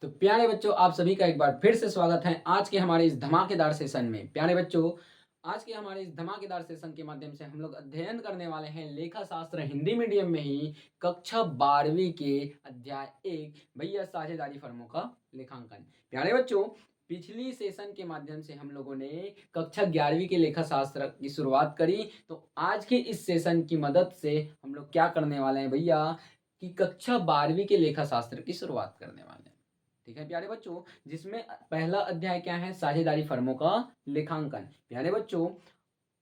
तो प्यारे बच्चों, आप सभी का एक बार फिर से स्वागत है आज के हमारे इस धमाकेदार सेशन में। प्यारे बच्चों, आज के हमारे इस धमाकेदार सेशन के माध्यम से हम लोग अध्ययन करने वाले हैं लेखा शास्त्र हिंदी मीडियम में ही कक्षा 12वीं के अध्याय 1 भैया साझेदारी फर्मों का लेखांकन। प्यारे बच्चों, पिछली सेशन के माध्यम से हम लोगों ने कक्षा 11वीं के लेखा शास्त्र की शुरुआत करी। तो आज के इस सेशन की मदद से हम लोग क्या करने वाले हैं भैया कि कक्षा 12वीं के लेखा शास्त्र की शुरुआत करने वाले हैं। ठीक है प्यारे बच्चों, जिसमें पहला अध्याय क्या है, साझेदारी फर्मों का लेखांकन। प्यारे बच्चों,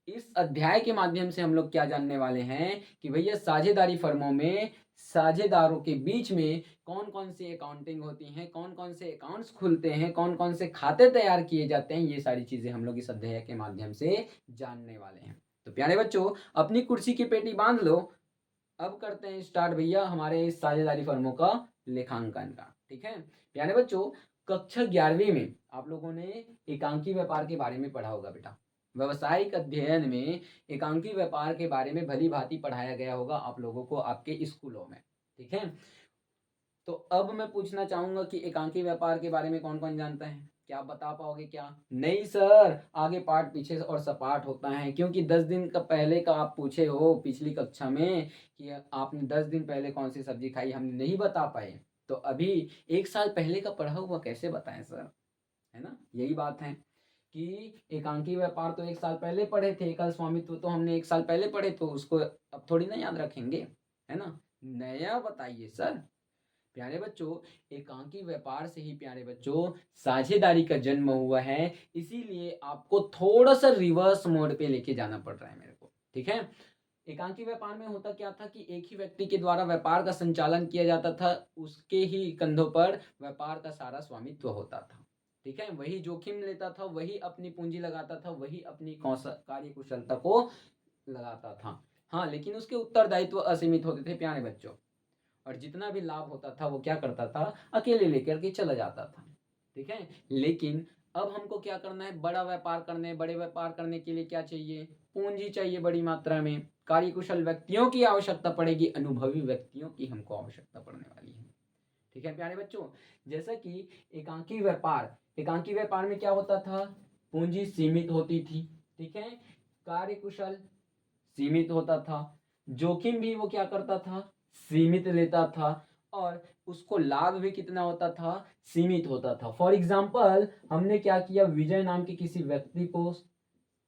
इस अध्याय के माध्यम से हम लोग क्या जानने वाले हैं कि भैया साझेदारी फर्मों में साझेदारों के बीच में कौन कौन सी अकाउंटिंग होती हैं, कौन कौन से अकाउंट्स खुलते हैं, कौन कौन से खाते तैयार किए जाते हैं। ये सारी चीजें हम लोग इस अध्याय के माध्यम से जानने वाले हैं। तो प्यारे बच्चों, अपनी कुर्सी की पेटी बांध लो। अब करते हैं स्टार्ट भैया हमारे इस साझेदारी फर्मों का लेखांकन का। ठीक है प्यारे बच्चों, कक्षा 11वीं में आप लोगों ने एकांकी व्यापार के बारे में पढ़ा होगा बेटा। व्यवसायिक अध्ययन में एकांकी व्यापार के बारे में भली भांति पढ़ाया गया होगा आप लोगों को आपके स्कूलों में। ठीक है, तो अब मैं पूछना चाहूंगा कि एकांकी व्यापार के बारे में कौन कौन जानता है? क्या आप बता पाओगे क्या? नहीं सर, आगे पार्ट पीछे और सपाट होता है, क्योंकि 10 दिन का पहले का आप पूछे हो पिछली कक्षा में कि आपने 10 दिन पहले कौन सी सब्जी खाई, हम नहीं बता पाए। तो अभी 1 साल पहले का पढ़ा हुआ कैसे बताएं सर, है ना? यही बात है कि एकांकी व्यापार तो 1 साल पहले पढ़े थे, एकल स्वामित्व तो हमने 1 साल पहले पढ़े, तो उसको अब थोड़ी ना याद रखेंगे, है ना? नया बताइए सर। प्यारे बच्चों, एकांकी व्यापार से ही प्यारे बच्चों साझेदारी का जन्म हुआ है। इसीलिए आपको थोड़ा सा रिवर्स मोड पे लेके जाना पड़ रहा है मेरे को। ठीक है, एकांकी व्यापार में होता क्या था कि एक ही व्यक्ति के द्वारा व्यापार का संचालन किया जाता था, उसके ही कंधों पर व्यापार का सारा स्वामित्व होता था। ठीक है, वही जोखिम लेता था, वही अपनी पूंजी लगाता था, वही अपनी कार्य कुशलता को लगाता था। हाँ, लेकिन उसके उत्तरदायित्व असीमित होते थे प्यारे बच्चों, और जितना भी लाभ होता था वो क्या करता था, अकेले लेकर के चला जाता था। ठीक है, लेकिन अब हमको क्या करना है, बड़ा व्यापार करने, बड़े व्यापार करने के लिए क्या चाहिए, पूंजी चाहिए बड़ी मात्रा में, कार्यकुशल व्यक्तियों की आवश्यकता पड़ेगी, अनुभवी व्यक्तियों की हमको आवश्यकता पड़ने वाली है। ठीक है प्यारे बच्चों, जैसा कि एकांकी व्यापार में क्या होता था, पूंजी सीमित होती थी। ठीक है, कार्यकुशल सीमित होता था, जोखिम भी वो क्या करता था, सीमित लेता था, और उसको लाभ भी कितना होता था, सीमित होता था। फॉर एग्जाम्पल, हमने क्या किया, विजय नाम के किसी व्यक्ति को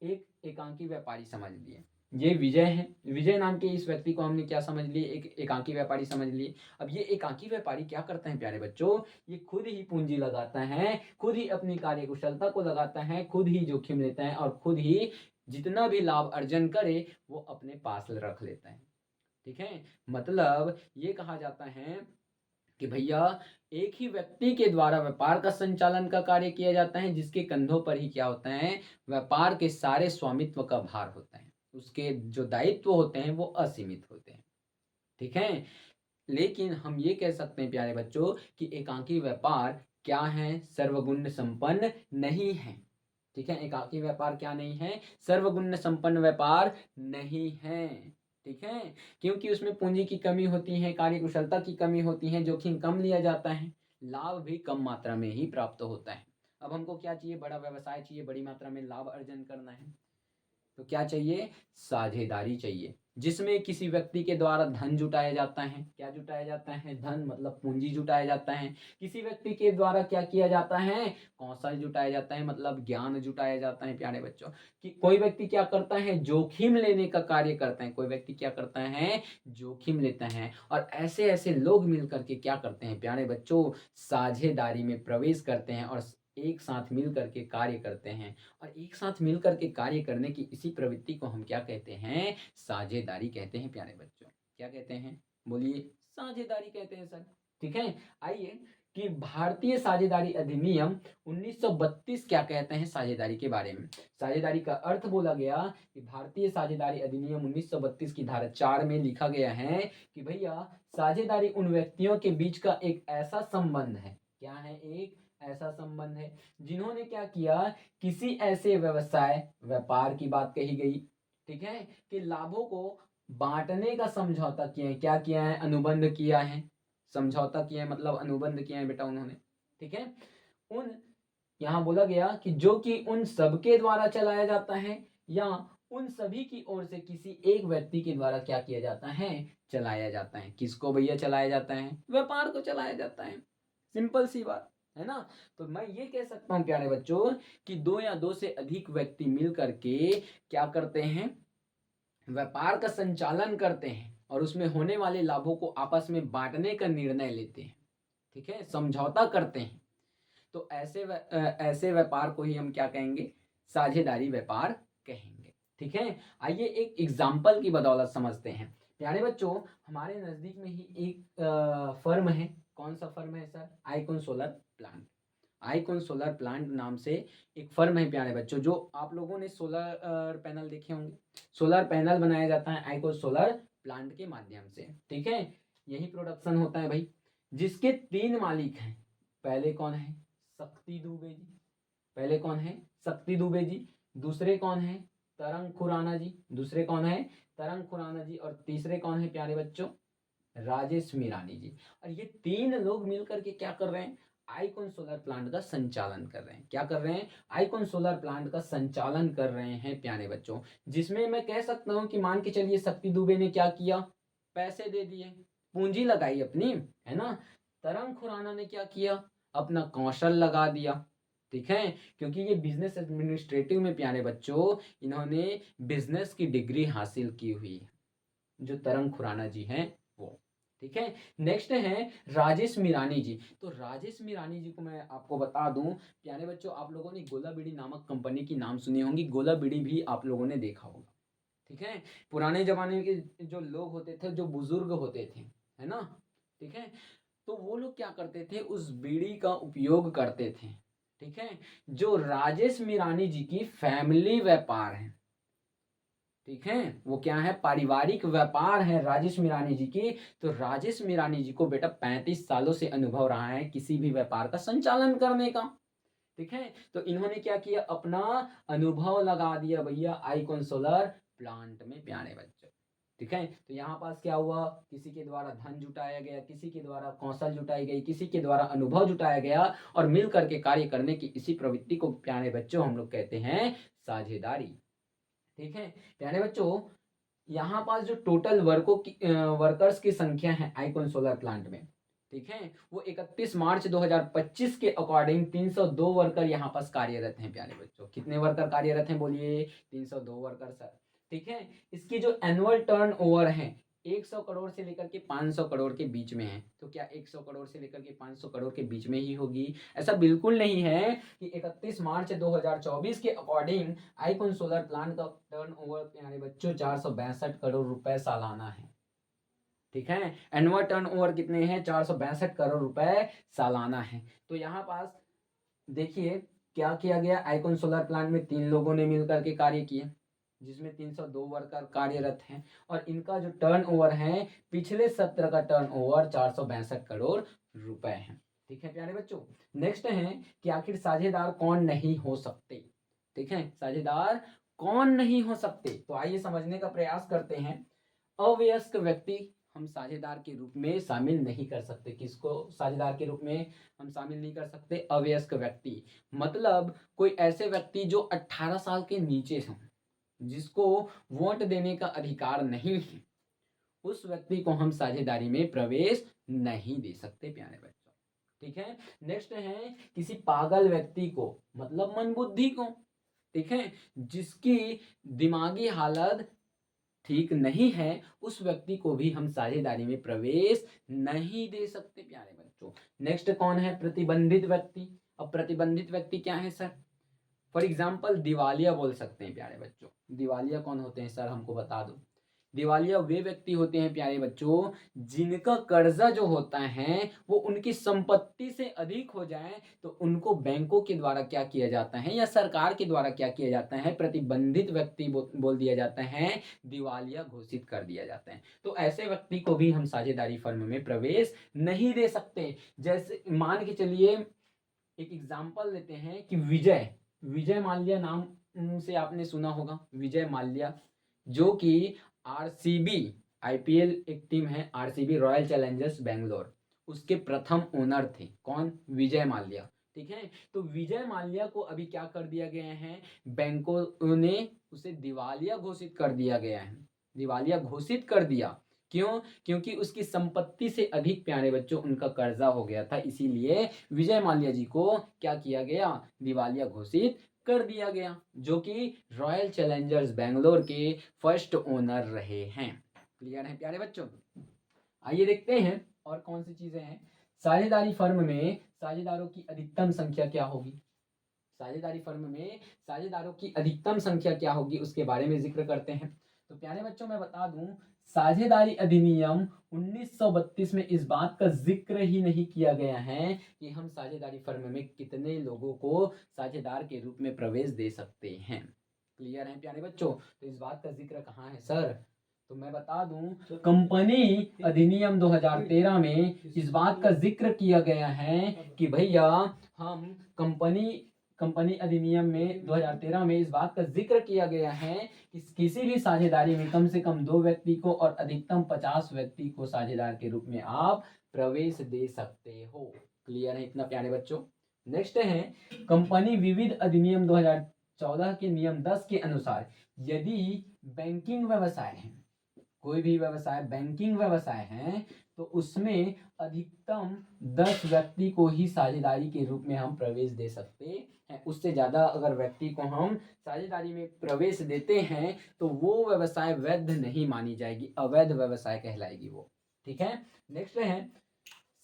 एक एकांकी व्यापारी समझ लिए। ये विजय है, विजय नाम के इस व्यक्ति को हमने क्या समझ लिए, एक एकांकी व्यापारी समझ लिए। अब ये एकांकी व्यापारी क्या करते हैं प्यारे बच्चों, ये खुद ही पूंजी लगाता है, खुद ही अपनी कार्यकुशलता को लगाता है, खुद ही जोखिम लेता है, और खुद ही जितना भी लाभ अर्जन करे वो अपने पास रख लेता है। ठीक है, मतलब ये कहा जाता है कि भैया एक ही व्यक्ति के द्वारा व्यापार का संचालन का कार्य किया जाता है, जिसके कंधों पर ही क्या होता है, व्यापार के सारे स्वामित्व का भार होता है, उसके जो दायित्व होते हैं वो असीमित होते हैं। ठीक है, लेकिन हम ये कह सकते हैं प्यारे बच्चों कि एकांकी व्यापार क्या है, सर्वगुण संपन्न नहीं है। ठीक है, एकाकी व्यापार क्या नहीं है, सर्वगुण संपन्न व्यापार नहीं है। ठीक है, क्योंकि उसमें पूंजी की कमी होती है, कार्यकुशलता की कमी होती है, जोखिम कम लिया जाता है, लाभ भी कम मात्रा में ही प्राप्त होता है। अब हमको क्या चाहिए, बड़ा व्यवसाय चाहिए, बड़ी मात्रा में लाभ अर्जन करना है, तो क्या चाहिए, साझेदारी चाहिए, जिसमें किसी व्यक्ति के द्वारा धन जुटाया जाता है। क्या जुटाया जाता है, धन मतलब पूंजी जुटाया जाता है। किसी व्यक्ति के द्वारा क्या किया जाता है, कौशल जुटाया जाता है, मतलब ज्ञान जुटाया जाता है प्यारे बच्चों। कि कोई व्यक्ति क्या करता है, जोखिम लेने का कार्य करता है, कोई व्यक्ति क्या करता है, जोखिम लेता है, और ऐसे ऐसे लोग मिलकर के क्या करते हैं प्यारे बच्चों, साझेदारी में प्रवेश करते हैं और एक साथ मिल करके कार्य करते हैं। और एक साथ मिलकर के कार्य करने की इसी प्रवृत्ति को हम क्या कहते हैं, साझेदारी कहते हैं प्यारे बच्चों। क्या कहते हैं, बोलिए, साझेदारी कहते हैं सर। ठीक है, आइए कि भारतीय साझेदारी अधिनियम 1932 क्या कहते हैं साझेदारी के बारे में। साझेदारी का अर्थ बोला गया कि भारतीय साझेदारी अधिनियम 1932 की धारा 4 में लिखा गया है कि भैया साझेदारी उन व्यक्तियों के बीच का एक ऐसा संबंध है, क्या है, एक ऐसा संबंध है जिन्होंने क्या किया, किसी ऐसे व्यवसाय व्यापार की बात कही गई, ठीक है, कि लाभों को बांटने का समझौता किया है। क्या किया है, अनुबंध किया है, समझौता किया है, मतलब अनुबंध किया है बेटा उन्होंने। ठीक है। उन यहाँ बोला गया कि जो कि उन सबके द्वारा चलाया जाता है या उन सभी की ओर से किसी एक व्यक्ति के द्वारा क्या किया जाता है, चलाया जाता है। किसको भैया चलाया जाता है? व्यापार को चलाया जाता है। सिंपल सी बात है ना। तो मैं ये कह सकता हूँ प्यारे बच्चों कि दो या दो से अधिक व्यक्ति मिल करके क्या करते हैं, व्यापार का संचालन करते हैं और उसमें होने वाले लाभों को आपस में बांटने का निर्णय लेते हैं। ठीक है, समझौता करते हैं। तो ऐसे व्यापार को ही हम क्या कहेंगे, साझेदारी व्यापार कहेंगे। ठीक है, आइए एक एग्जाम्पल की बदौलत समझते हैं। प्यारे बच्चों, हमारे नजदीक में ही एक फर्म है। कौन सा फर्म है sir? Icon solar plant. Icon solar plant नाम से एक फर्म है प्यारे बच्चों। जो आप लोगों ने सोलर पैनल देखे होंगे, सोलर पैनल बनाया जाता है आइकॉन सोलर प्लांट के माध्यम से। ठीक है, यही प्रोडक्शन होता है भाई। जिसके 3 मालिक हैं। पहले कौन है? शक्ति दुबे जी। पहले कौन है? शक्ति दुबे जी। दूसरे कौन है? तरंग खुराना जी। दूसरे कौन है? तरंग खुराना जी। और तीसरे कौन है प्यारे बच्चों? राजेश मीरानी जी। और ये 3 लोग मिलकर के क्या कर रहे हैं? आइकॉन सोलर प्लांट का संचालन कर रहे हैं। क्या कर रहे हैं? आइकॉन सोलर प्लांट का संचालन कर रहे हैं प्यारे बच्चों। जिसमें मैं कह सकता हूं कि मान के चलिए शक्ति दुबे ने क्या किया, पैसे दे दिए, पूंजी लगाई अपनी, है ना। तरंग खुराना ने क्या किया, अपना कौशल लगा दिया। ठीक है, क्योंकि ये बिजनेस एडमिनिस्ट्रेटिव में प्यारे बच्चों इन्होंने बिजनेस की डिग्री हासिल की हुई है, जो तरंग खुराना जी हैं वो। ठीक है, नेक्स्ट है राजेश मीरानी जी। तो राजेश मीरानी जी को मैं आपको बता दूं प्यारे बच्चों, आप लोगों ने गोला बीड़ी नामक कंपनी की नाम सुनी होंगी। गोला बीड़ी भी आप लोगों ने देखा होगा। ठीक है, पुराने जमाने के जो लोग होते थे, जो बुजुर्ग होते थे, है ना। ठीक है, तो वो लोग क्या करते थे, उस बीड़ी का उपयोग करते थे। ठीक है, जो राजेश मीरानी जी की फैमिली व्यापार है। ठीक है, वो क्या है, पारिवारिक व्यापार है राजेश मीरानी जी की। तो राजेश मीरानी जी को बेटा 35 सालों से अनुभव रहा है किसी भी व्यापार का संचालन करने का। ठीक है, तो इन्होंने क्या किया, अपना अनुभव लगा दिया भैया आइकॉन सोलर प्लांट में प्यारे बच्चों। ठीक है, तो यहाँ पास क्या हुआ, किसी के द्वारा धन जुटाया गया, किसी के द्वारा कौशल जुटाई गई, किसी के द्वारा अनुभव जुटाया गया और मिल करके कार्य करने की इसी प्रवृत्ति को प्यारे बच्चों हम लोग कहते हैं साझेदारी। ठीक है प्यारे बच्चों, यहाँ पास जो टोटल वर्कर्स की संख्या है आइकॉन सोलर प्लांट में, ठीक है, वो 31 मार्च 2025 के अकॉर्डिंग 302 वर्कर यहाँ पास कार्यरत हैं प्यारे बच्चों। कितने वर्कर कार्यरत हैं बोलिए? 302 वर्कर सर। ठीक है, इसकी जो एनुअल टर्नओवर है 100 करोड़ से लेकर के 500 करोड़ के बीच में है। तो क्या 100 करोड़ से लेकर के 500 करोड़ के बीच में ही होगी? ऐसा बिल्कुल नहीं है कि 31 मार्च 2024 के अकॉर्डिंग आइकॉन सोलर प्लांट का टर्नओवर प्यारे बच्चों 462 करोड़ रुपए सालाना है। ठीक है, एनुअल टर्नओवर कितने हैं? 462 करोड़ रुपए सालाना है। तो यहाँ पास देखिए क्या किया गया, आइकॉन सोलर प्लांट में 3 लोगों ने मिलकर के कार्य किए, जिसमें 302 वर्कर कार्यरत हैं और इनका जो टर्नओवर है पिछले सत्र का टर्नओवर 462 करोड़ रुपए है। ठीक है प्यारे बच्चों, नेक्स्ट है कि आखिर साझेदार कौन नहीं हो सकते। ठीक है, साझेदार कौन नहीं हो सकते, तो आइए समझने का प्रयास करते हैं। अवयस्क व्यक्ति हम साझेदार के रूप में शामिल नहीं कर सकते। किसको साझेदार के रूप में हम शामिल नहीं कर सकते? अवयस्क व्यक्ति, मतलब कोई ऐसे व्यक्ति जो 18 साल के नीचे हों, जिसको वोट देने का अधिकार नहीं है, उस व्यक्ति को हम साझेदारी में प्रवेश नहीं दे सकते प्यारे बच्चों। ठीक है, नेक्स्ट है किसी पागल व्यक्ति को, मतलब मंदबुद्धि को, ठीक है, जिसकी दिमागी हालत ठीक नहीं है, उस व्यक्ति को भी हम साझेदारी में प्रवेश नहीं दे सकते प्यारे बच्चों। नेक्स्ट कौन है? प्रतिबंधित व्यक्ति। अब प्रतिबंधित व्यक्ति क्या है सर? फॉर एग्जाम्पल दिवालिया बोल सकते हैं प्यारे बच्चों। दिवालिया कौन होते हैं सर, हमको बता दो। दिवालिया वे व्यक्ति होते हैं प्यारे बच्चों जिनका कर्जा जो होता है वो उनकी संपत्ति से अधिक हो जाए तो उनको बैंकों के द्वारा क्या किया जाता है या सरकार के द्वारा क्या किया जाता है, प्रतिबंधित व्यक्ति बोल दिया जाता है, दिवालिया घोषित कर दिया जाता है। तो ऐसे व्यक्ति को भी हम साझेदारी फर्म में प्रवेश नहीं दे सकते। जैसे मान के चलिए एक एग्जाम्पल लेते हैं कि विजय विजय माल्या नाम से आपने सुना होगा। विजय माल्या जो कि आरसीबी, आईपीएल एक टीम है आरसीबी, रॉयल चैलेंजर्स बेंगलोर, उसके प्रथम ओनर थे। कौन? विजय माल्या। ठीक है, तो विजय माल्या को अभी क्या कर दिया गया है, बैंकों ने उसे दिवालिया घोषित कर दिया गया है, दिवालिया घोषित कर दिया। क्यों? क्योंकि उसकी संपत्ति से अधिक प्यारे बच्चों उनका कर्जा हो गया था, इसीलिए विजय माल्या जी को क्या किया गया, दिवालिया घोषित कर दिया गया, जो कि रॉयल चैलेंजर्स बैंगलोर के फर्स्ट ओनर रहे हैं। क्लियर है प्यारे बच्चों? आइए देखते हैं और कौन सी चीजें हैं। साझेदारी फर्म में साझेदारों की अधिकतम संख्या क्या होगी, साझेदारी फर्म में साझेदारों की अधिकतम संख्या क्या होगी उसके बारे में जिक्र करते हैं। तो प्यारे बच्चों मैं बता दूं, साझेदारी अधिनियम 1932 में इस बात का जिक्र ही नहीं किया गया है कि हम साझेदारी फर्म में कितने लोगों को साझेदार के रूप में प्रवेश दे सकते हैं। क्लियर है प्यारे बच्चों? तो इस बात का जिक्र कहाँ है सर? तो मैं बता दूं, कंपनी अधिनियम 2013 में इस बात का जिक्र किया गया है कि भैया हम कंपनी अधिनियम में 2013 में इस बात का जिक्र किया गया है कि किसी भी साझेदारी में कम से कम 2 व्यक्ति को और अधिकतम 50 व्यक्ति को साझेदार के रूप में आप प्रवेश दे सकते हो। क्लियर है इतना प्यारे बच्चों? नेक्स्ट है कंपनी विविध अधिनियम 2014 के नियम 10 के अनुसार यदि बैंकिंग व्यवसाय है, कोई भी व्यवसाय बैंकिंग व्यवसाय है, तो उसमें अधिकतम 10 व्यक्ति को ही साझेदारी के रूप में हम प्रवेश दे सकते हैं। उससे ज़्यादा अगर व्यक्ति को हम साझेदारी में प्रवेश देते हैं तो वो व्यवसाय वैध नहीं मानी जाएगी, अवैध व्यवसाय कहलाएगी वो। ठीक है, नेक्स्ट है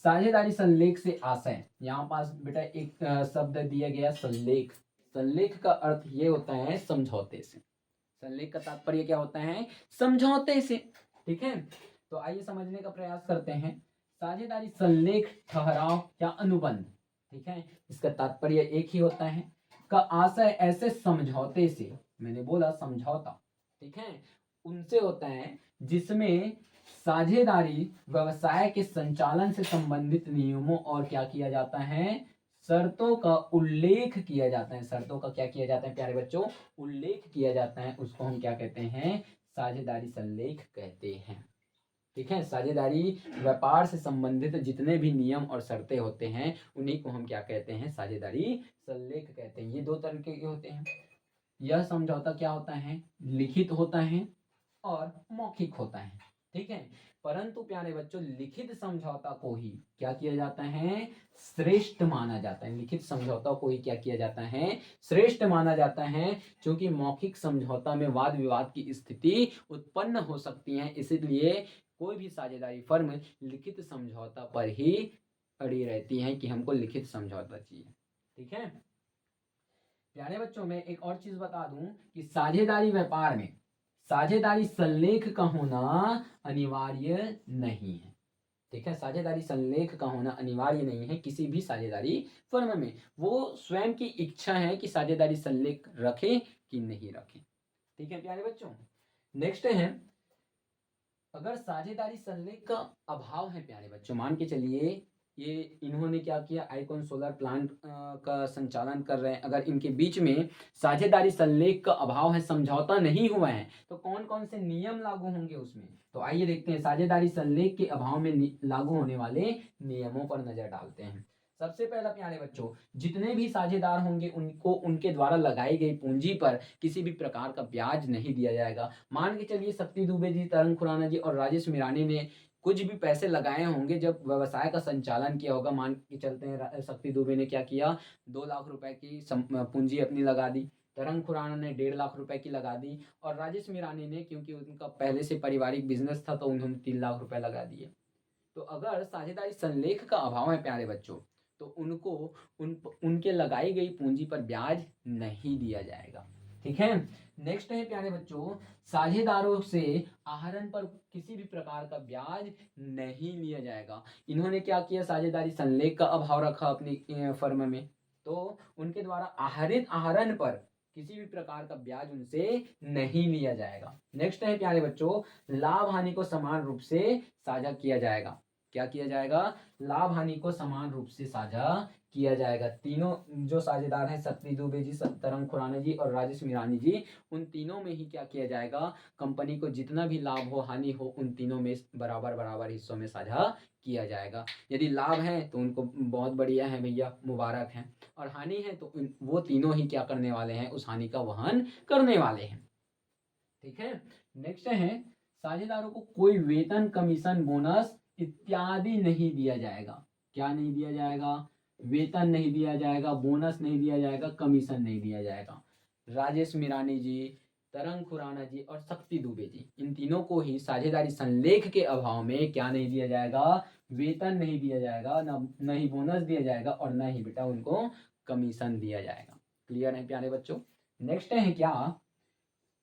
साझेदारी संलेख से आशय। यहाँ पास बेटा एक शब्द दिया गया संलेख। संलेख का अर्थ ये होता है समझौते से। संलेख का तात्पर्य क्या होता है? समझौते से। ठीक है, तो आइए समझने का प्रयास करते हैं। साझेदारी संलेख ठहराव या अनुबंध, ठीक है, इसका तात्पर्य एक ही होता है, का आशय ऐसे समझौते से, मैंने बोला समझौता, ठीक है, उनसे होता है जिसमें साझेदारी व्यवसाय के संचालन से संबंधित नियमों और क्या किया जाता है, शर्तों का उल्लेख किया जाता है। शर्तों का क्या किया जाता है प्यारे बच्चों? उल्लेख किया जाता है। उसको हम क्या कहते हैं? साझेदारी संलेख कहते हैं। ठीक है, साझेदारी व्यापार से संबंधित जितने भी नियम और शर्तें होते हैं उन्हीं को हम क्या कहते हैं? साझेदारी संलेख कहते हैं। ये 2 तरीके के होते हैं। यह समझौता क्या होता है? लिखित होता है और मौखिक होता है। ठीक है, परंतु प्यारे बच्चों लिखित समझौता को ही क्या किया जाता है? श्रेष्ठ माना जाता है। लिखित समझौता को ही क्या किया जाता है? श्रेष्ठ माना जाता है, क्योंकि मौखिक समझौता में वाद विवाद की स्थिति उत्पन्न हो सकती है, इसलिए कोई भी साझेदारी फर्म लिखित समझौता पर ही अड़ी रहती है कि हमको लिखित समझौता चाहिए। ठीक है प्यारे बच्चों, मैं एक और चीज बता दूं कि साझेदारी व्यापार में साझेदारी संलेख का होना अनिवार्य नहीं है। ठीक है, साझेदारी संलेख का होना अनिवार्य नहीं है किसी भी साझेदारी फर्म में। वो स्वयं की इच्छा है कि साझेदारी संलेख रखे कि नहीं रखे। ठीक है प्यारे बच्चों, नेक्स्ट है अगर साझेदारी संलेख का अभाव है प्यारे बच्चों, मान के चलिए ये इन्होंने क्या किया, आइकॉन सोलर प्लांट का संचालन कर रहे हैं, अगर इनके बीच में साझेदारी संलेख का अभाव है, समझौता नहीं हुआ है, तो कौन कौन से नियम लागू होंगे उसमें? तो आइए देखते हैं, साझेदारी संलेख के अभाव में लागू होने वाले नियमों पर नजर डालते हैं। सबसे पहला प्यारे बच्चों, जितने भी साझेदार होंगे उनको उनके द्वारा लगाई गई पूंजी पर किसी भी प्रकार का ब्याज नहीं दिया जाएगा। मान के चलिए शक्ति दुबे जी, तरंग खुराना जी और राजेश मिरानी ने कुछ भी पैसे लगाए होंगे जब व्यवसाय का संचालन किया होगा। मान के चलते हैं शक्ति दुबे ने क्या किया, 2 लाख रुपए की पूंजी अपनी लगा दी, तरंग खुराना ने 1.5 लाख रुपए की लगा दी, और राजेश मिरानी ने, क्योंकि उनका पहले से पारिवारिक बिजनेस था, तो उन्होंने 3 लाख रुपए लगा दिए। तो अगर साझेदारी संलेख का अभाव है प्यारे बच्चों, तो उनको उनके लगाई गई पूंजी पर ब्याज नहीं दिया जाएगा। ठीक है, नेक्स्ट है प्यारे बच्चों, साझेदारों से आहरण पर किसी भी प्रकार का ब्याज नहीं लिया जाएगा। इन्होंने क्या किया, साझेदारी संलेख का अभाव रखा अपनी फर्म में, तो उनके द्वारा आहरित आहरण पर किसी भी प्रकार का ब्याज उनसे नहीं लिया जाएगा। नेक्स्ट है प्यारे बच्चों, लाभ हानि को समान रूप से साझा किया जाएगा। क्या किया जाएगा? लाभ हानि को समान रूप से साझा किया जाएगा। तीनों जो साझेदार हैं, शक्ति दुबे जी, तरंग खुराना जी और राजेश मीरानी जी, उन तीनों में ही क्या किया जाएगा, कंपनी को जितना भी लाभ हो हानि हो उन तीनों में बराबर बराबर हिस्सों में साझा किया जाएगा। यदि लाभ है तो उनको बहुत बढ़िया है भैया, मुबारक है, और हानि है तो वो तीनों ही क्या करने वाले हैं, उस हानि का वहन करने वाले हैं। ठीक है, नेक्स्ट है, साझेदारों को कोई वेतन, कमीशन, बोनस इत्यादि नहीं दिया जाएगा। क्या नहीं दिया जाएगा, वेतन नहीं दिया जाएगा, बोनस नहीं दिया जाएगा, कमीशन नहीं दिया जाएगा। राजेश मीरानी जी, तरंग खुराना जी और शक्ति दुबे जी, इन तीनों को ही साझेदारी संलेख के अभाव में क्या नहीं दिया जाएगा, वेतन नहीं दिया जाएगा, न ही बोनस दिया जाएगा और न ही बेटा उनको कमीशन दिया जाएगा। क्लियर है प्यारे बच्चों। नेक्स्ट है क्या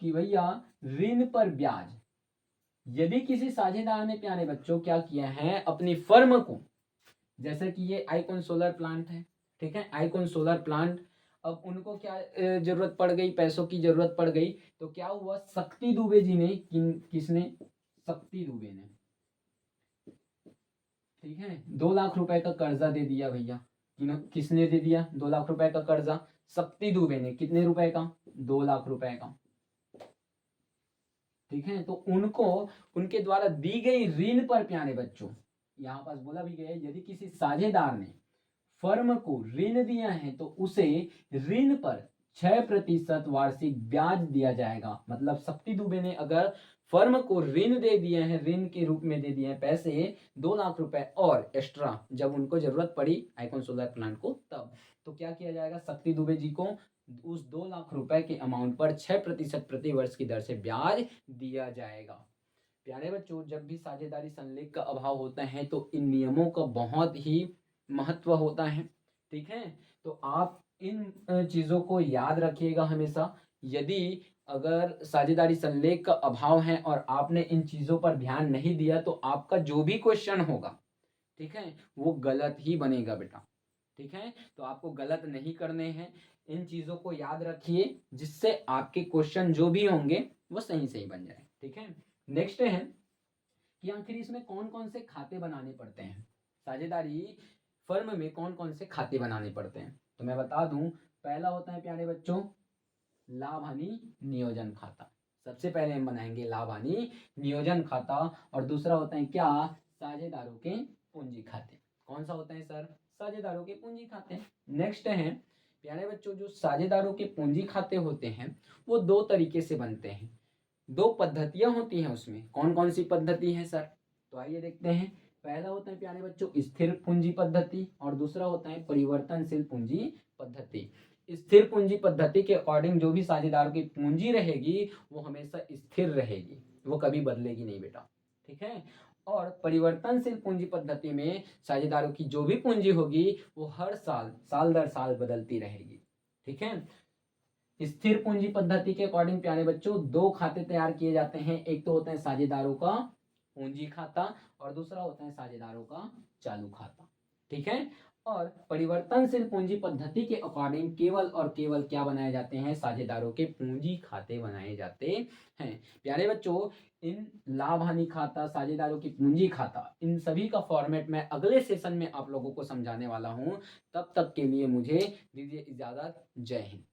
कि भैया ऋण पर ब्याज, यदि किसी साझेदार ने प्यारे बच्चों क्या किया है, अपनी फर्म को, जैसे कि ये आइकॉन सोलर प्लांट है, ठीक है, आइकॉन सोलर प्लांट, अब उनको क्या जरूरत पड़ गई, पैसों की जरूरत पड़ गई, तो क्या हुआ, शक्ति दुबे जी ने, किसने, शक्ति दुबे ने, ठीक है, 2 लाख रुपए का कर्जा दे दिया भैया। किसने दे दिया, 2 लाख रुपए का कर्जा, शक्ति दुबे ने, कितने रुपए का, 2 लाख रुपए का। ठीक है, तो उनको उनके द्वारा दी गई ऋण पर प्यारे बच्चों, यहाँ पास बोला भी गया है, यदि किसी साझेदार ने फर्म को ऋण दिया है तो उसे ऋण पर 6% वार्षिक ब्याज दिया जाएगा। मतलब शक्ति दुबे ने अगर फर्म को ऋण दे दिए हैं, ऋण के रूप में दे दिए हैं पैसे 2 लाख रुपए, और एक्स्ट्रा जब उनको जरूरत पड़ी आइकॉन सोलर प्लांट को, तब तो क्या किया जाएगा, शक्ति दुबे जी को उस 2 लाख रुपए के अमाउंट पर 6% प्रति वर्ष की दर से ब्याज दिया जाएगा। प्यारे बच्चों, जब भी साझेदारी संलेख का अभाव होता है तो इन नियमों का बहुत ही महत्व होता है। ठीक है, तो आप इन चीजों को याद रखिएगा हमेशा। यदि अगर साझेदारी संलेख का अभाव है और आपने इन चीजों पर ध्यान नहीं दिया तो आपका जो भी क्वेश्चन होगा, ठीक है, वो गलत ही बनेगा बेटा। ठीक है, तो आपको गलत नहीं करने हैं, इन चीजों को याद रखिए जिससे आपके क्वेश्चन जो भी होंगे वो सही सही बन जाए। ठीक है, नेक्स्ट है कि आखिर इसमें कौन कौन से खाते बनाने पड़ते हैं, साझेदारी फर्म में कौन कौन से खाते बनाने पड़ते हैं। तो मैं बता दूं, पहला होता है प्यारे बच्चों लाभ हानि नियोजन खाता। सबसे पहले हम बनाएंगे लाभ हानि नियोजन खाता, और दूसरा होता है क्या, साझेदारों के पूंजी खाते। कौन सा होता है सर, साझेदारों के पूंजी खाते। नेक्स्ट है प्यारे बच्चों, जो साझेदारों के पूंजी खाते होते हैं वो 2 तरीके से बनते हैं, 2 पद्धतियां होती हैं उसमें। कौन कौन सी पद्धति है सर, तो आइए देखते हैं। पहला होता है प्यारे बच्चों स्थिर पूंजी पद्धति, और दूसरा होता है परिवर्तनशील पूंजी पद्धति। स्थिर पूंजी पद्धति के अकॉर्डिंग जो भी साझेदार की पूंजी रहेगी वो हमेशा स्थिर रहेगी, वो कभी बदलेगी नहीं बेटा। ठीक है, और परिवर्तनशील पूंजी पद्धति में साझेदारों की जो भी पूंजी होगी वो हर साल, साल दर साल बदलती रहेगी। ठीक है, स्थिर पूंजी पद्धति के अकॉर्डिंग प्यारे बच्चों 2 खाते तैयार किए जाते हैं, एक तो होता है साझेदारों का पूंजी खाता और दूसरा होता है साझेदारों का चालू खाता। ठीक है, और परिवर्तनशील पूंजी पद्धति के अकॉर्डिंग केवल और केवल क्या बनाए जाते हैं, साझेदारों के पूंजी खाते बनाए जाते हैं। प्यारे बच्चों, इन लाभ हानि खाता, साझेदारों की पूंजी खाता, इन सभी का फॉर्मेट मैं अगले सेशन में आप लोगों को समझाने वाला हूं। तब तक के लिए मुझे दीजिए इजाजत। जय हिंद।